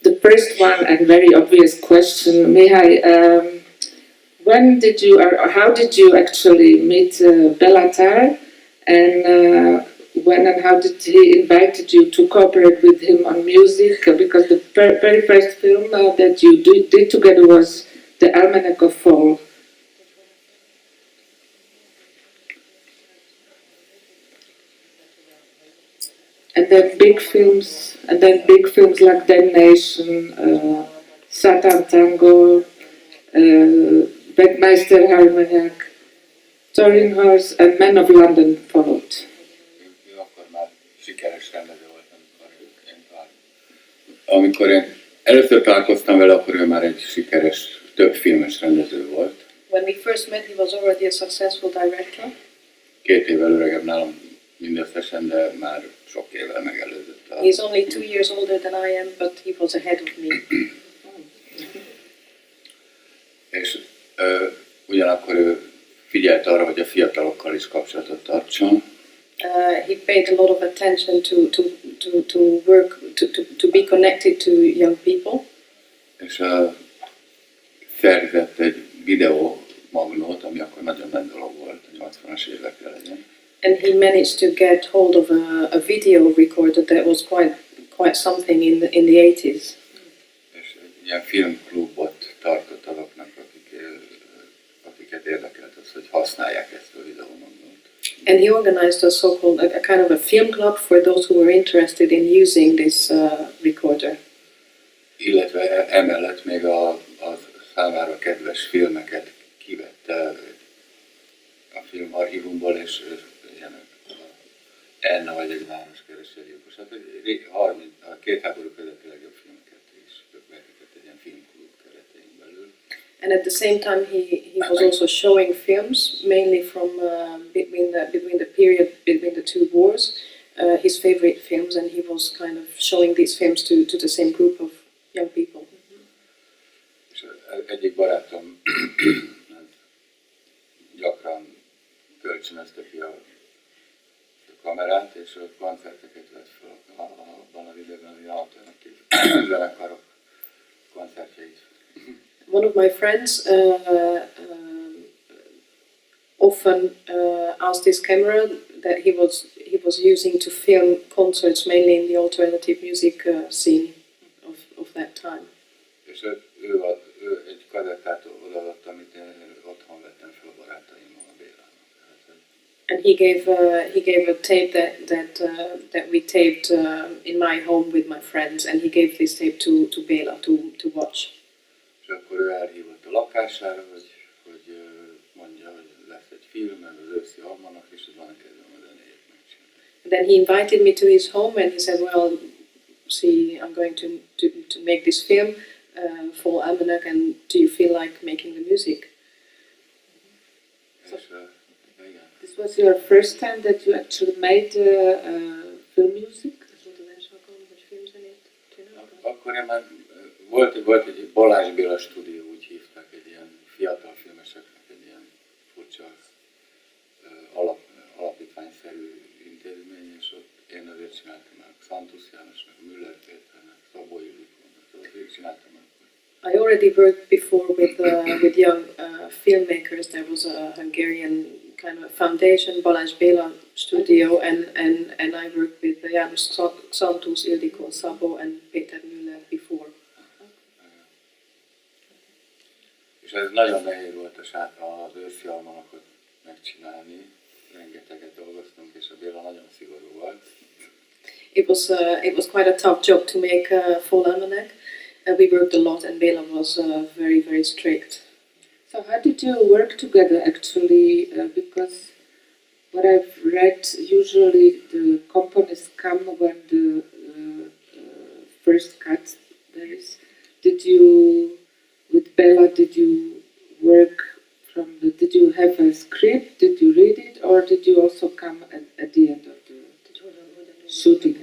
The first one and very obvious question, Mihály, when did you or how did you actually meet Béla Tarr, and when and how did he invited you to cooperate with him on music? Because the very first film that you did together was The Almanac of Fall. And then big films like Damnation, Satan Tango, Beckmeister Harmoniak, Touring Horse, and Men of London followed. Ő akkor már sikeres rendező volt, amikor én először találkoztam vele, akkor ő már egy sikeres, több filmes rendező volt. When we first met, he was already a successful director. 2 évvel öregebb nálam mindösszesen, de már sok évvel megelőzött. He's only 2 years older than I am, but he was ahead of me. És ugyanakkor ő figyelt arra, hogy a fiatalokkal is kapcsolatot tartson. He paid a lot of attention to work, to be connected to young people. És szerzett egy videómagnót, ami akkor nagyon nagy dolog volt, a 80-as évekre legyen. And he managed to get hold of a video recorder that was quite something in the 80s. És egy ilyen filmklubot tartott azoknak, akiket érdekelt az, hogy használják ezt a videómagnót. And he organized a so-called a kind of a film club for those who were interested in using this recorder. Illetve emellett még a számára kedves filmeket kivette a filmarchívumból, és ilyen Enna vagy egy városkeresőgyilkos. Hát a 2 háború közötti legjobb filmeket is vetített egy ilyen filmklub keretein belül. And at the same time, he was also showing films, mainly from between the period between the 2 wars, his favorite films, and he was kind of showing these films to the same group of young people. És egyik barátom gyakran kölcsönözteti a kamerát, és a koncerteket vett fel abban az időben, az alternatív zenekarok koncertjeit. One of my friends often asked his camera that he was using to film concerts, mainly in the alternative music scene of that time. És ő egy kazettát odaadott, amit én otthon vettem fel a barátaimmal, a Bélának. And he gave a tape that we taped in my home with my friends, and he gave this tape to Béla to watch. És akkor ő elhívott a lakására, hogy mondja, hogy lesz egy film, ez az őszi almanak, és hogy van kedvem a zenéjét megcsinálni. Then he invited me to his home, and he said, "Well, see, I'm going to make this film, Fall Almanac, and do you feel like making the music?" És, This was your first time that you actually made film music? akkor én már volt egy Balázs Béla stúdió, úgy hívták, egy ilyen fiatal filmeseknek egy ilyen furcsa alapítványszerű intézmény, és ott én azért csináltam meg Szantusz Jánosnak, Müller Péternek, Szabó Ildikónak, azért csináltam meg. I already worked before with young filmmakers. There was a Hungarian kind of foundation, Balázs Béla Studio, and I worked with János Szantusz, Ildikó, Szabó, and Péter Müller before. És ez nagyon nehéz volt az őszi almanakot megcsinálni. Rengeteget dolgoztunk, és a Béla nagyon szigorú volt. It was quite a tough job to make Fall Almanac. We worked a lot, and Béla was very, very strict. So how did you work together actually? Because what I've read, usually the companies come when the first cut there is. With Béla, did you work did you have a script, did you read it, or did you also come at the end of the shooting?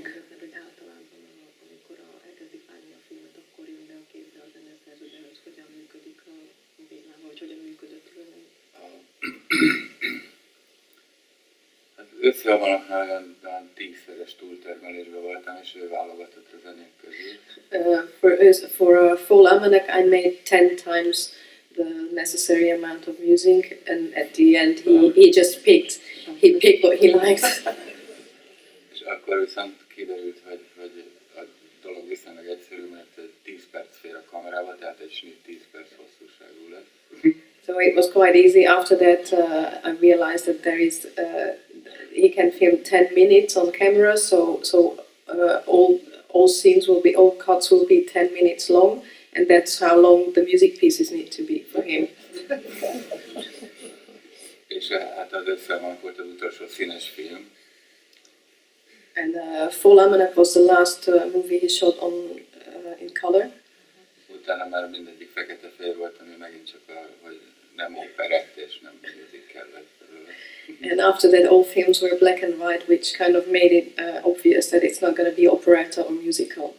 összehavanaknál olyan 10-szeres túltermelésben voltam, és ő válogatott a zenék közül. For Full Almanac, I made 10 times the necessary amount of music, and at the end he just picked what he liked. És akkor viszont kiderült, hogy a dolog viszonylag egyszerű, mert 10 perc fér a kamerába, tehát egy snit 10 perc hosszúságú lett. So it was quite easy. After that, I realized that there is he can film 10 minutes on camera, so all scenes all cuts will be 10 minutes long, and that's how long the music pieces need to be for him. És hát az összehavanok volt az utolsó színes film. And Full Almanac was the last movie he shot in color. Utána már mindegyik fekete-fehér volt, ami megint csak hogy nem operett és nem musical lett belőle. And after that, all films were black and white, which kind of made it obvious that it's not going to be operetta or musical.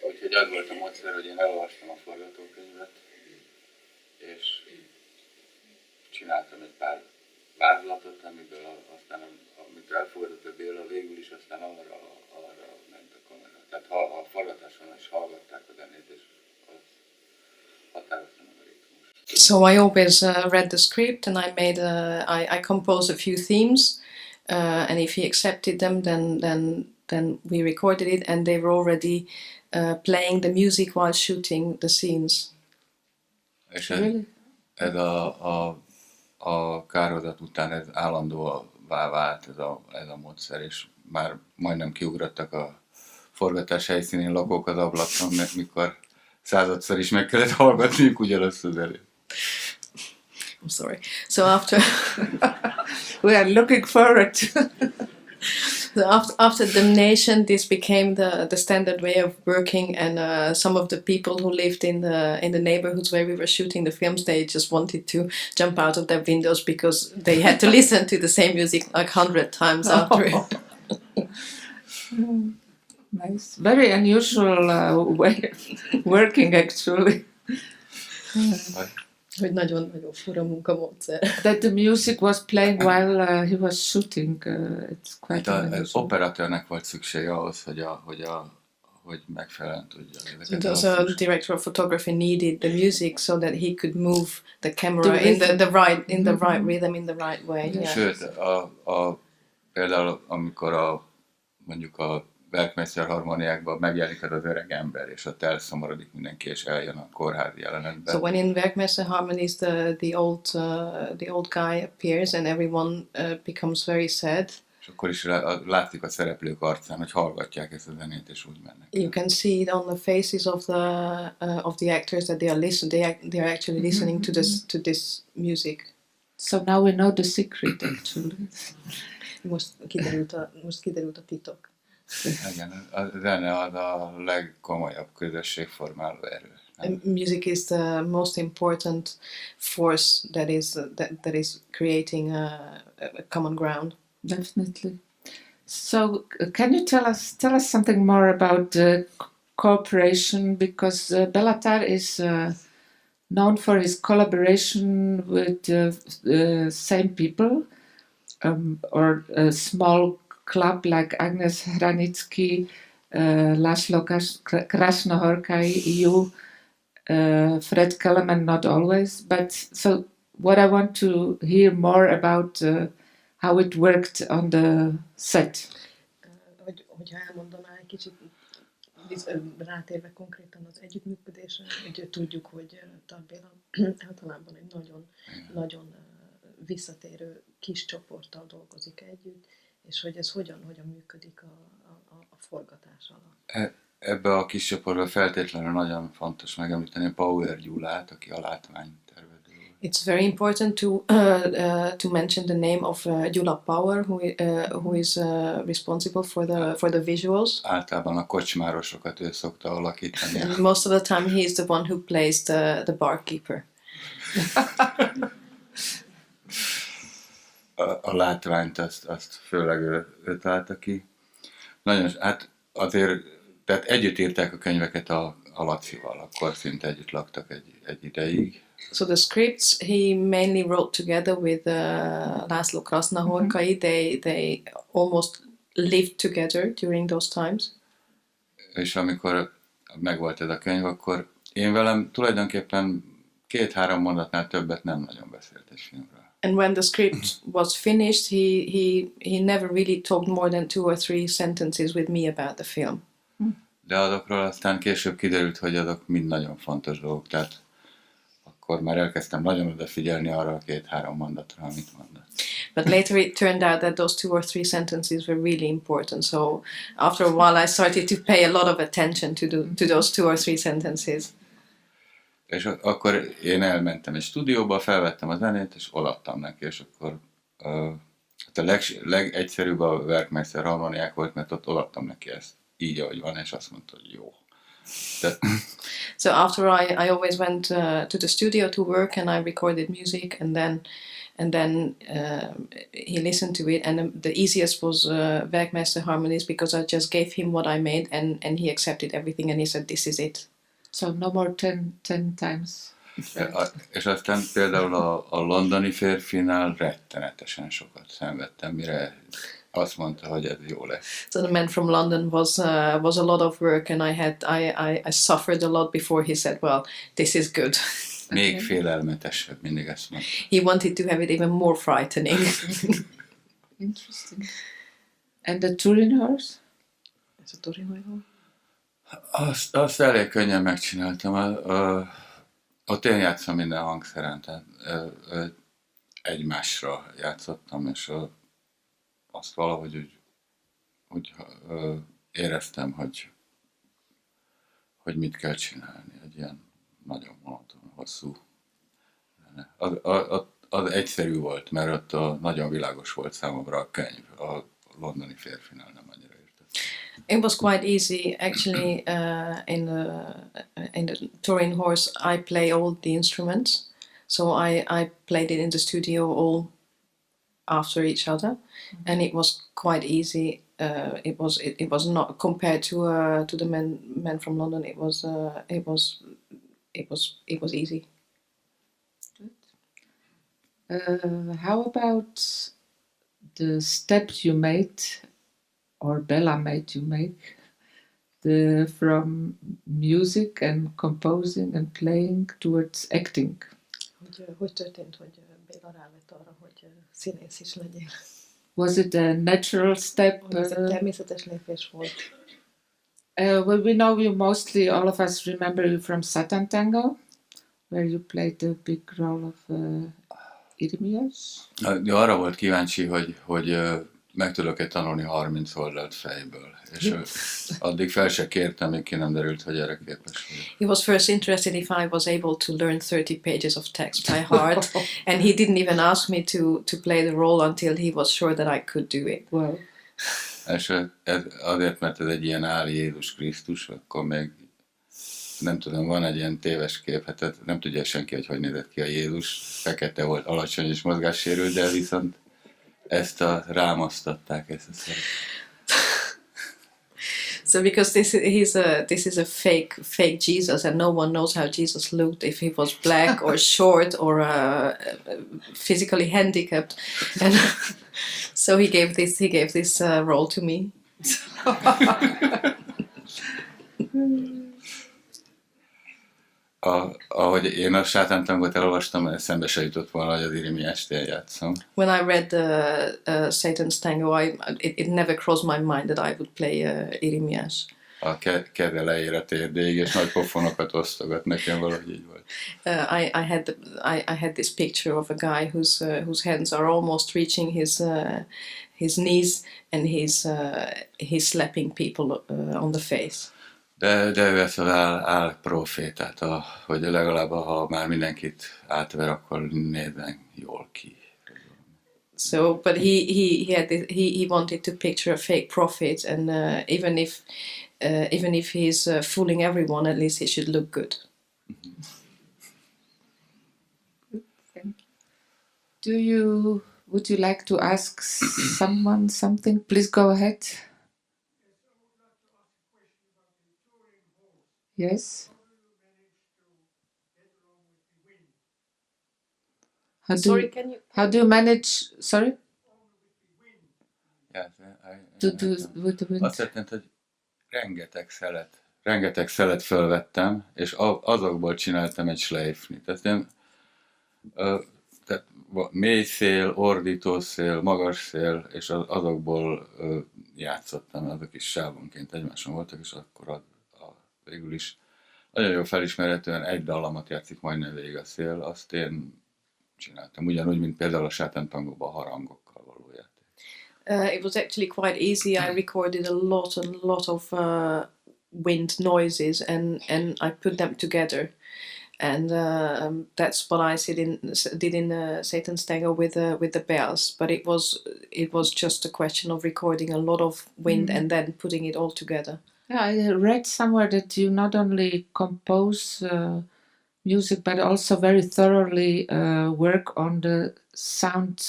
Úgyhogy az volt a módszer, hogy én elolvastam a forgatókönyvet, és csináltam egy pár vázlatot, amiből aztán, amit elfogadott a Béla, végül is aztán arra ment a kamera. Tehát a forgatáson is hallgatták a zenét, és az határozottan a ritmus. So I always read the script, and I composed a few themes, and if he accepted them, then we recorded it, and they were already playing the music while shooting the scenes. És ez a kárhozat után ez állandóvá vált ez a módszer, és már majdnem kiugrottak a forgatás helyszínén lakók az ablakon, mert mikor századszor is meg kellett hallgatniuk ugyanazt az előtt. I'm sorry. So after We are looking forward to after Damnation, this became the standard way of working, and some of the people who lived in the neighborhoods where we were shooting the films, they just wanted to jump out of their windows because they had to listen to the same music like 100 times after it. Nice. Very unusual way of working, actually. Hogy nagyon fura munkamódszer. That the music was playing while he was shooting. It's quite unusual. Az operatőrnek volt szüksége ahhoz, hogy megfelelően tudja ezeket. So the director of photography needed the music so that he could move the camera in the right rhythm, in the right way. Yeah. Sőt, például amikor mondjuk a Werkmeister harmóniákban megjelenik az öreg ember, és ott elszomorodik mindenki, és eljön a kórházi jelenetben. So when in Werkmeister harmonies the old guy appears and everyone becomes very sad. És akkor is látszik a szereplők arcán, hogy hallgatják ezt a zenét, és úgy mennek. You can see it on the faces of the actors that they are actually listening to this music. So now we know the secret, actually. Most kiderült a titok. Igen, a zene az a legkomolyabb közösségformáló erő. And music is the most important force that is creating a common ground. Definitely. So, can you tell us something more about cooperation? Because Béla Tarr is known for his collaboration with same people, or a small club like Agnes Hranicki, Laszlo Krasnohorkai, you, Fred Kelemen, not always. But so what I want to hear more about how it worked on the set. Hogyha elmondaná egy kicsit, rátérve konkrétan az együttműködésre, hogy tudjuk, hogy Tarr Béla általában egy nagyon visszatérő kis csoporttal dolgozik együtt, és hogy ez hogyan működik a forgatás alatt. Ebbe a kis csoportban feltétlenül nagyon fontos megemlíteni Power Gyulát, aki a látványtervező. It's very important to mention the name of Gyula Power, who is responsible for the visuals. Általában a kocsmárosokat ő szokta alakítani. And most of the time he is the one who plays the barkeeper. A látványt azt főleg ő találta ki. Nagyon, hát azért, tehát együtt írták a könyveket a a Lacival, akkor szinte együtt laktak egy ideig. So the scripts he mainly wrote together with László Krasznahorkai. They almost lived together during those times. És amikor megvolt ez a könyv, akkor én velem tulajdonképpen 2-3 mondatnál többet nem nagyon beszélt egy filmről. And when the script was finished, he never really talked more than 2 or 3 sentences with me about the film. De azokról aztán később kiderült, hogy azok mind nagyon fontos dolgok, tehát akkor már elkezdtem nagyon odafigyelni arra a 2-3 mondatra, amit mondott. But later it turned out that those 2 or 3 sentences were really important. So after a while I started to pay a lot of attention to those 2 or 3 sentences. És akkor én elmentem egy stúdióba, felvettem a zenét, és odaadtam neki, és akkor a legegyszerűbb a Werkmeister harmóniák volt, mert ott odaadtam neki ezt így, ahogy van, és azt mondta, hogy jó. So after I always went to the studio to work and I recorded music, and then he listened to it, and the easiest was Werkmeister harmonies, because I just gave him what I made, and he accepted everything, and he said, this is it. So no more 10 times. És aztán például a londoni férfinál rettenetesen sokat szenvedtem, mire azt mondta, hogy ez jó lesz. So the Man from London was a lot of work, and I suffered a lot before he said, well, this is good. Még félelmetesebb, mindig ezt mondta. He wanted to have it even more frightening. Interesting. And the Turin horse? Ez a Turin horse? Azt elég könnyen megcsináltam. Ott én játszom minden hangszeren, tehát egymásra játszottam, és azt valahogy úgy éreztem, hogy mit kell csinálni. Egy ilyen nagyon monoton, hosszú. Az egyszerű volt, mert ott nagyon világos volt számomra a könyv. A londoni férfinál nem annyira értettem. It was quite easy, actually. In the Turin horse, I play all the instruments, so I played it in the studio all after each other, and it was quite easy. It was not compared to the man from London. It was easy. How about the step you made, or Béla made you make, from music and composing and playing towards acting? Hogy történt, hogy Béla rávett arra, hogy színész is legyél? Was it a natural step? Ez egy természetes lépés volt. Well, we know you mostly, all of us remember you from Satan Tango, where you played the big role of Irimias. Arra volt kíváncsi, hogy meg tudok-e tanulni 30 oldalt fejből. És addig fel se kértem, még ki nem derült, hogy erre képes vagyok. He was first interested if I was able to learn 30 pages of text by heart, and he didn't even ask me to play the role until he was sure that I could do it. Wow. És azért, mert ez egy ilyen áll Jézus Krisztus, akkor még nem tudom, van egy ilyen téves kép, hát nem tudja senki, hogy nézett ki a Jézus. Fekete volt, alacsony és mozgássérült, de viszont ezt rámasztatták, ezt a szerepet. So because this is a fake Jesus, and no one knows how Jesus looked, if he was black or short or physically handicapped, and so he gave this role to me. Ahogy én a Sátántangot elolvastam, eszembe se jutott volna, hogy az Irimiást én játszom. When I read the Satan's Tango, it never crossed my mind that I would play Irimiás. A keze leér a térdéig, és nagy pofonokat osztogat, nekem valahogy így volt. I had this picture of a guy whose hands are almost reaching his knees, and he's slapping people on the face. De ő ezt az álprofétát, hogy legalább ha már mindenkit átver, akkor nézzen jól ki. So, but he wanted to picture a fake prophet, and even if he's fooling everyone, at least he should look good. Thank you. Would you like to ask someone something? Please go ahead. Yes. Sorry, can you? How do you manage? Sorry. Yes, To do with the wind. azt történt, hogy rengeteg szelet fölvettem, és azokból csináltam egy slejfnit. Tehát én tehát mély szél, ordító szél, magas szél, és azokból játszottam, azok is sávonként egymáson voltak, és akkor végül is nagyon jól felismerhetően egy dallamot játszik majdnem végig a szél, azt én csináltam, ugyanúgy, mint például a sátántangóban a harangokkal való játék. It was actually quite easy. I recorded a lot of wind noises, and I put them together, and that's what I did in Satan's Tango with the bells. But it was just a question of recording a lot of wind and then putting it all together. Yeah, I read somewhere that you not only compose music but also very thoroughly work on the sound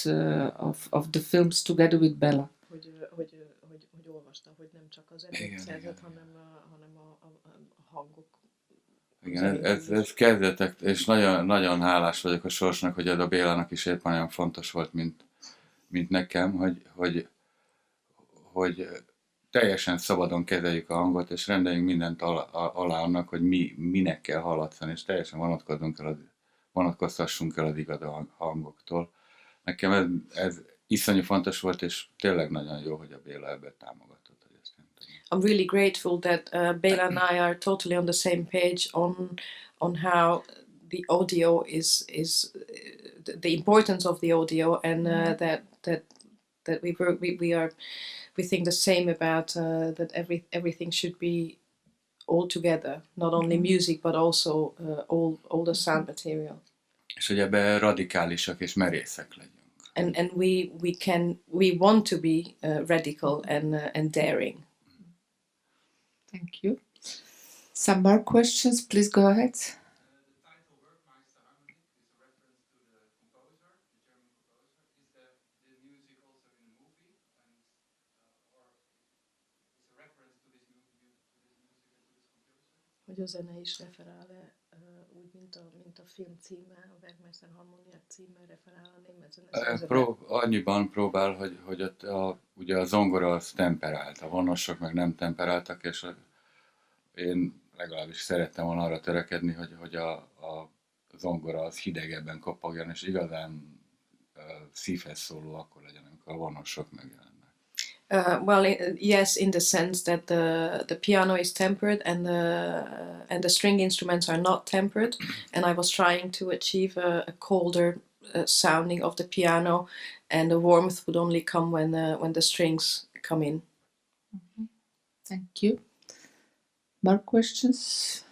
of the films together with Béla. Hogy olvasta, hogy nem csak a zenét szerzett, hanem a hangok. Igen, ez kezdetek, és nagyon, nagyon hálás vagyok a sorsnak, hogy ez a Bélának is éppen olyan fontos volt, mint nekem, hogy teljesen szabadon kezeljük a hangot, és rendeljünk mindent alá annak, hogy minek kell hallatszani, és teljesen vonatkoztassunk el az igaz hangoktól. Nekem ez iszonyú fontos volt, és tényleg nagyon jó, hogy a Béla ebben támogatott. Hogy ezt I'm really grateful that Béla and I are totally on the same page on how the audio is the importance of the audio, and that we think the same about that everything should be all together, not only music but also all the sound material. És hogy ebben radikálisak és merészek legyünk. And we want to be radical and daring. Thank you. Some more questions, please go ahead. Hogy a zene is referál-e úgy, mint a film címe, a Werkmeister harmóniák címe referál a német zene? Annyiban próbál, hogy ugye a zongora az temperált, a vonosok meg nem temperáltak, és én legalábbis szerettem volna arra törekedni, hogy a zongora az hidegebben kopogjon, és igazán szívhez szóló akkor legyen, amikor a vonosok megjelennek. Yes, in the sense that the piano is tempered and the string instruments are not tempered, and I was trying to achieve a colder sounding of the piano, and the warmth would only come when the strings come in. Mm-hmm. Thank you. More questions?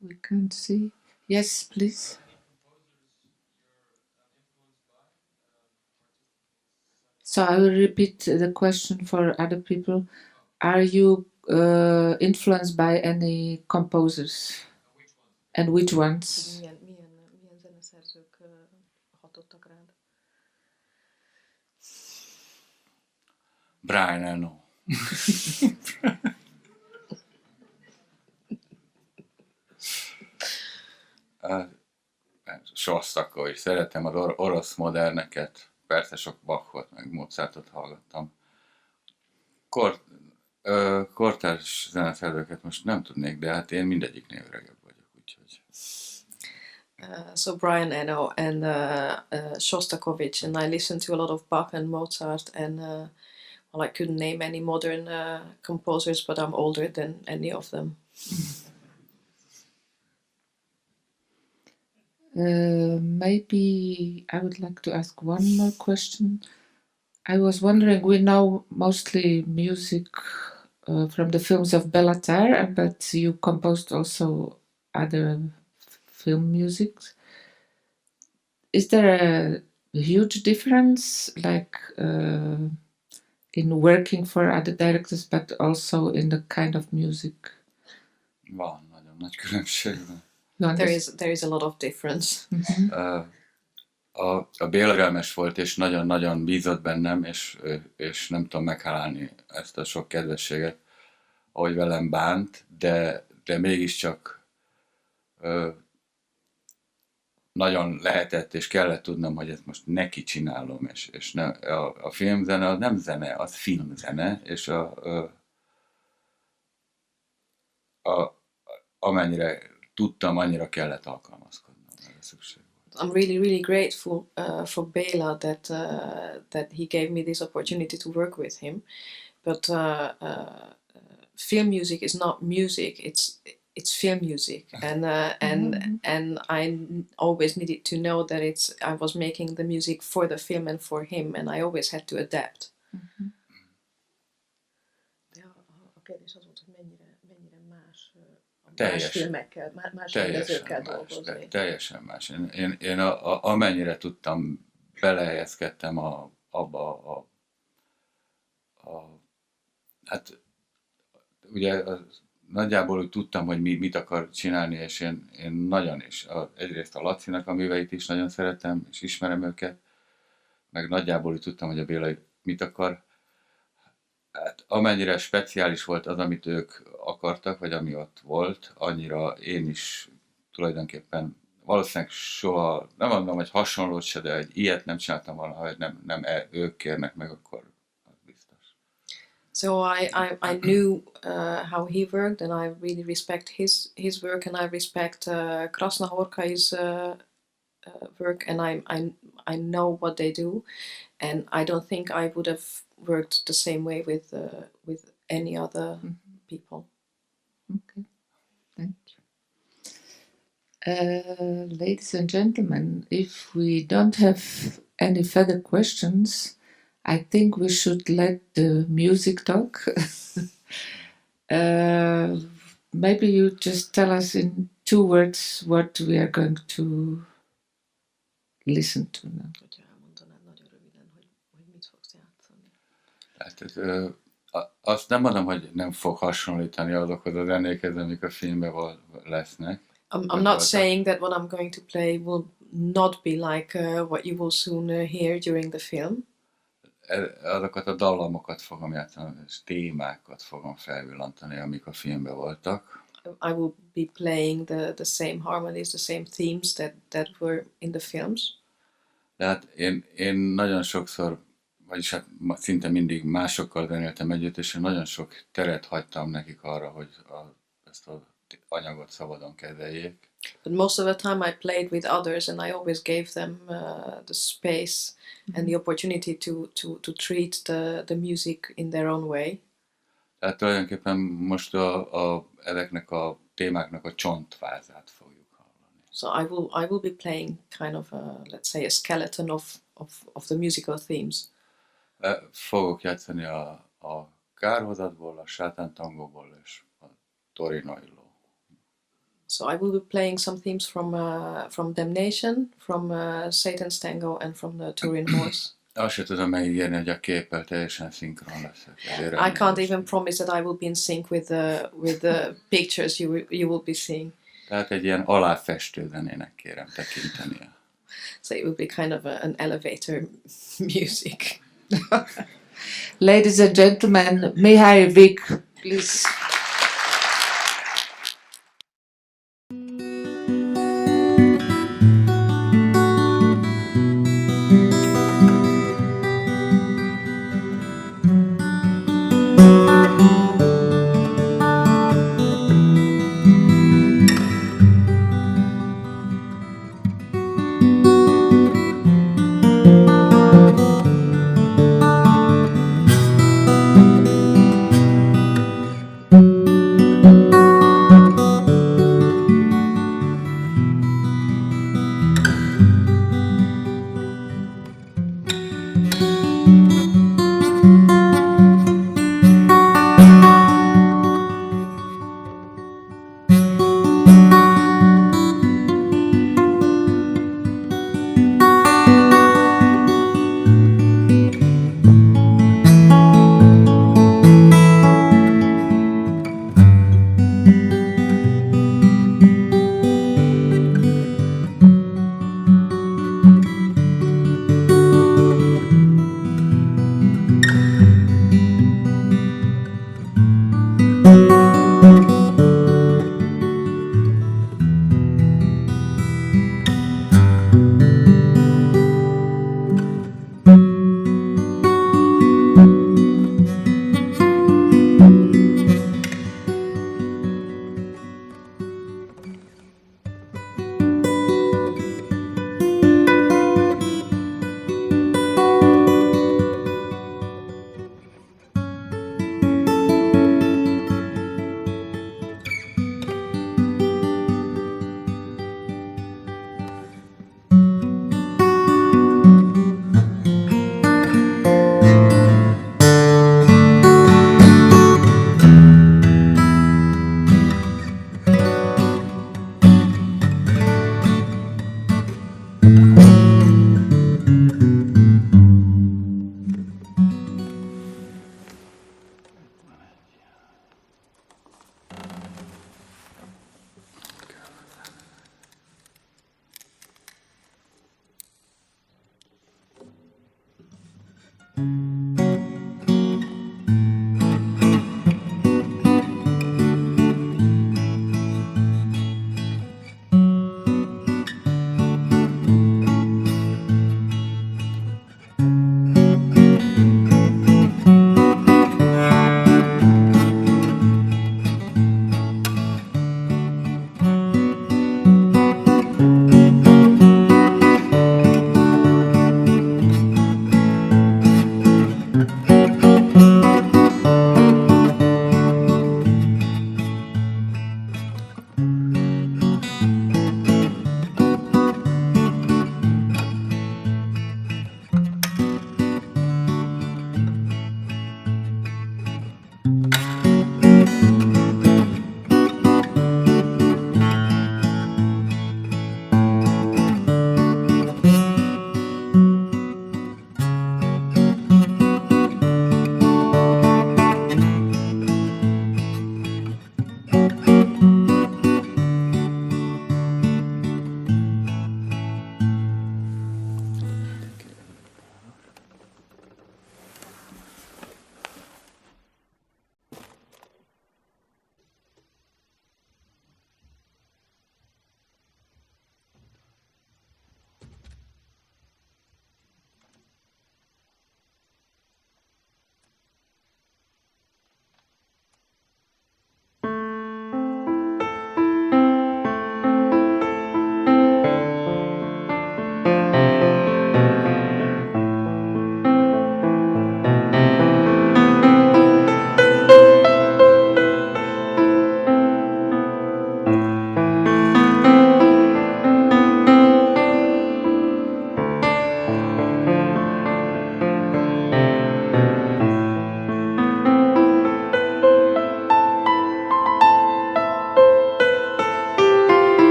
We can't see. Yes, please. So I will repeat the question for other people. Are you influenced by any composers? And which ones? Milyen zeneszerzők hatottak rád? Brian Eno. Sostakovich. Szeretem az orosz moderneket. Persze sok Bachot, meg Mozartot hallgattam. Kortárs zeneszerzőket most nem tudnék, de hát én mindegyiknél öregebb vagyok, úgyhogy. So Brian Eno and Shostakovich, and I listened to a lot of Bach and Mozart, and I couldn't name any modern composers, but I'm older than any of them. Maybe I would like to ask one more question. I was wondering, we know mostly music from the films of Béla Tarr, but you composed also other film music. Is there a huge difference, like in working for other directors, but also in the kind of music? Van, nagyon nagy különbség. There is a lot of difference. Mm-hmm. A Béla türelmes volt, és nagyon-nagyon bízott bennem, és nem tudom meghálálni ezt a sok kedvességet, ahogy velem bánt, de mégiscsak nagyon lehetett és kellett tudnom, hogy ezt most neki csinálom, és a filmzene az nem zene, az filmzene, és amennyire tudtam, annyira kellett alkalmazkodnom, erre szükség volt. I'm really, really grateful for Béla that he gave me this opportunity to work with him. But film music is not music; it's film music, and I always needed to know that I was making the music for the film and for him, and I always had to adapt. De a kérdés az volt, hogy mennyire más filmekkel, más rendezőkkel dolgozni. Teljesen más. Én amennyire tudtam, belehelyezkedtem abba hát ugye nagyjából úgy tudtam, hogy mit akar csinálni, és én nagyon is. Egyrészt a Lacinak a műveit is nagyon szeretem, és ismerem őket, meg nagyjából úgy tudtam, hogy a Béla mit akar. Hát amennyire speciális volt az, amit ők akartak, vagy ami ott volt, annyira én is tulajdonképpen valószínűleg soha, nem mondom, hogy hasonlót se, de egy ilyet nem csináltam volna, hogy nem ők kérnek meg, akkor az biztos. So I knew how he worked, and I really respect his work, and I respect Krasznahorkai's work, and I know what they do, and I don't think I would have worked the same way with any other people. Okay, thank you. Ladies and gentlemen, if we don't have any further questions, I think we should let the music talk. Maybe you just tell us in 2 words what we are going to listen to now. Azt nem mondom, hogy nem fog hasonlítani azokhoz a zenékhez, amik a filmben lesznek. I'm not saying that what I'm going to play will not be like what you will soon hear during the film. Azokat a dallamokat fogom játszani, és témákat fogom felvillantani, amik a filmben voltak. I will be playing the same harmonies, the same themes that were in the films. De hát én nagyon sokszor, vagyis hát szinte mindig másokkal zenéltem együtt, és én nagyon sok teret hagytam nekik arra, hogy ezt az anyagot szabadon kezeljék. But most of the time I played with others, and I always gave them the space and the opportunity to treat the music in their own way. Tehát tulajdonképpen most ezeknek a témáknak a csontvázát fogjuk hallani. So I will be playing kind of let's say a skeleton of the musical themes. Fogok játszani a Kárhozatból, a Sátántangóból és a Torinoiló. So I will be playing some themes from Damnation, from Satan's Tango, and from the Turin Horse. Azt se tudom megígérni, hogy a képpel teljesen szinkron leszek. I can't even promise that I will be in sync with the pictures you will be seeing. Tehát egy ilyen aláfestő zenének kérem tekintenie. So it will be kind of an elevator music. Ladies and gentlemen, Mihály Víg, please.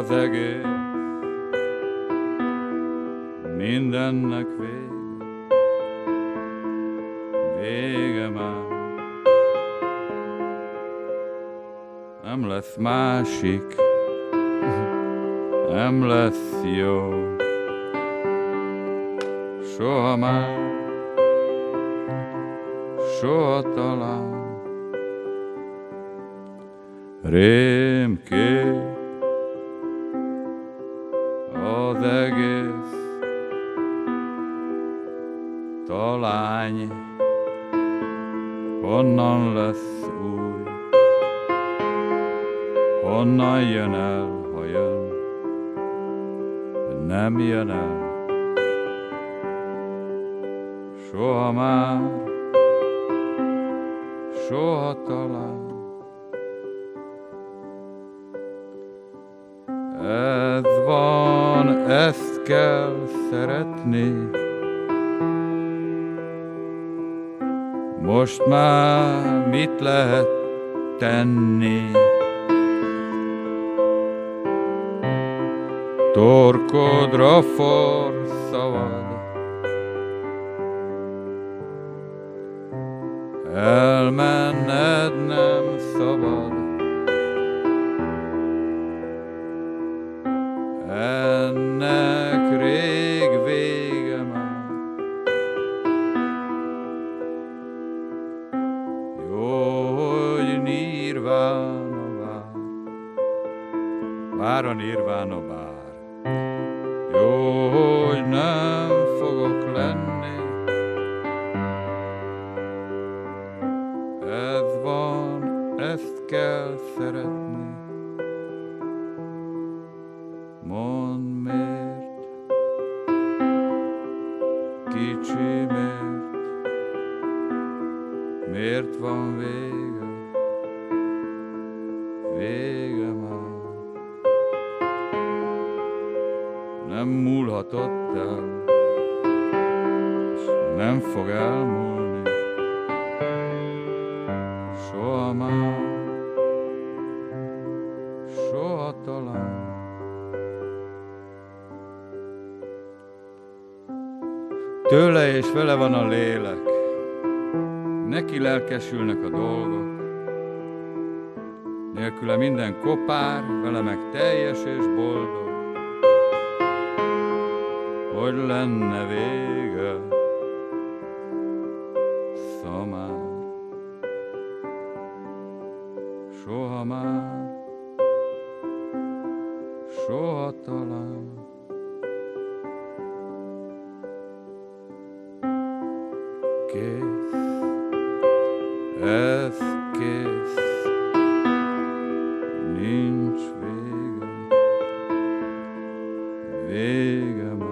az egész, mindennek vége már. Nem lesz másik, nem lesz jó, soha már, soha talán. Rémkép az egész, talány, honnan lesz új, honnan jön el, ha jön, nem jön el, soha már, soha talán. Ez van, ezt kell szeretni, most már mit lehet tenni? Torkodra forszavad, elmenned nem szabad. Ennek rég vége már. Jó, hogy nirvána vár, vár a nirvána bár. Jó, hogy nem fogok lenni. Ez van, ezt kell szeretni. Mondd miért, kicsi miért van vége, vége már. Nem múlhatott el, és nem fog elmúlni, soha már, soha talán. Tőle és vele van a lélek, neki lelkesülnek a dolgok, nélküle minden kopár, vele meg teljes és boldog. Hogy lenne vége, szamár, soha már, soha talán. Kész, ez kész, nincs vége, vége már.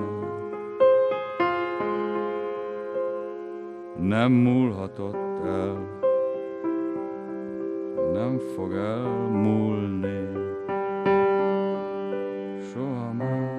Nem múlhatott el, nem fog elmúlni, soha már.